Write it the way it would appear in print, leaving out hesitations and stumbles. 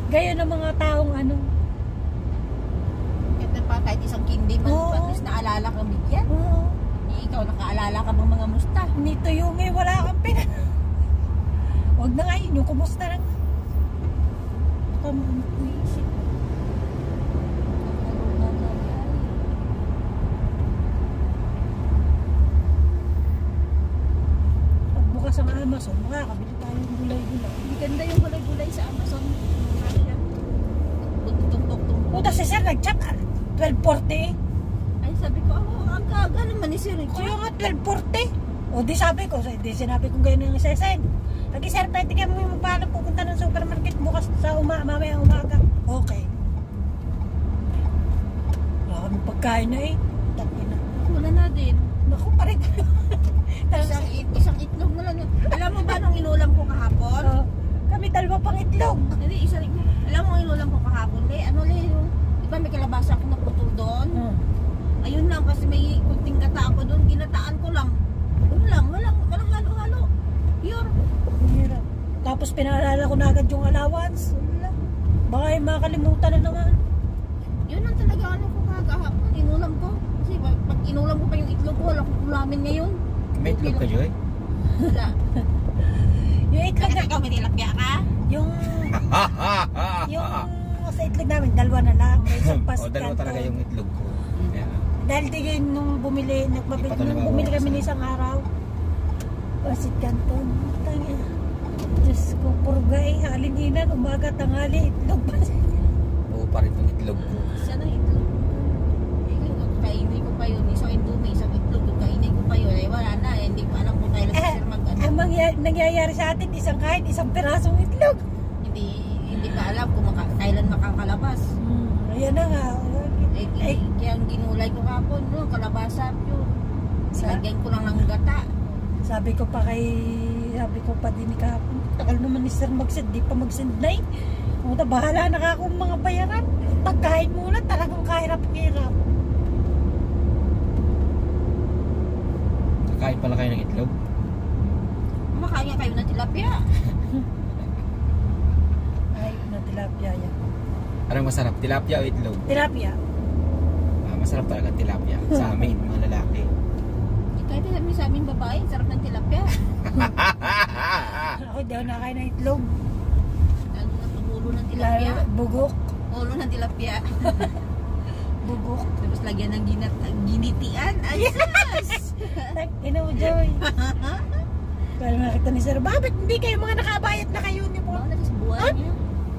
Gaya ng mga taong ano. Kaya pa kahit isang kindi man, at least naalala kang bigyan. Ikaw, nakaalala ka bang mga musta? Nito yung wala kang pina. Huwag na ngayon, yung kumusta lang. Kamuhan ko isip. Pagbukas ang Amazon, makakabili tayo ng gulay-gulay. Ganda yung gulay-gulay sa Amazon. Tumpok-tumpok. O, tapos sir, nag-chat 12:40. Ay, sabi ko, ang kaga naman ni Sir Richard. Kaya nga 12:40. O, di sabi ko, di sinabi ko ganyan yung sesend. Lagi sir, pwede ka mo yung paano pupunta ng supermarket bukas sa mamaya umaga. Okay. Wala kami pagkain na eh. Takina. Wala na din. Naku, parin. Isang itlog na lang. Alam mo ba nung inulam ko kahapon? Kami dalawa pang itlog. Hindi, isang itlog. Alam mo inulam ko kahapon? Yung, di ba may kalabasa ako naputol doon? Ayun lang, kasi may kunting gata ako doon. Ginataan ko lang. Walang halo-halo. Pure. Hirap. Tapos pinaalala ko na agad yung allowance. Baka yung makalimutan na naman. Yun ang talaga ano ko kahapon. Inulam ko. Kasi pag inulam ko pa yung itlog ko, wala kong ulamin ngayon. May itlog ka, Joy? Wala. Yung itlog na... Ikaw may tilapia ka? Yung sa itlog namin, dalawa na lang. May isang O, dalawa talaga yung itlog ko. Dahil tigin nung bumili kami ng isang araw. Pasit Canton. Tangina. Diyos ko, purgay, halininan, umaga, tanghali, itlog pa. Oo pa rin yung itlog ko. Sana itlog. Kainin ko pa yun. Isang indumi, isang itlog. Kainin ko pa yun. Ay wala na. Hindi ko alam kung kailan si Sir mag-ano. Ang nangyayari sa atin, isang pirasong itlog. Hindi ka alam kung kailan makakalabas. Ayan na nga. Kaya ang ginulay ko kapon, no, kalabasa yun. Lagyan ko lang ng gata. Sabi ko pa din kahapon, tagal naman ni Sir mag-send, di pa mag-send na eh. Bahala na ka akong mga bayaran. Pagkain muna, talagang kahirap-hirap. Kakain pala kayo ng itlog? Kumakain nga kayo ng tilapia. Ay, na tilapia yan. Parang masarap, tilapia o itlog? Tilapia. Masarap talaga tilapia sa amin, mga lalaki. Kahit sa aming babae, sarap ng tilapia. Ako daw nakain ng itlog. Ano na ulo ng tilapia? Bugok. Ulo ng tilapia. Bugok. Tapos lagyan ng ginitian. Ayos! Ina mo, Joy. Kaya nakita ni Sir, bakit hindi kayo mga nakabayat na kayo ni po? Buwan niya.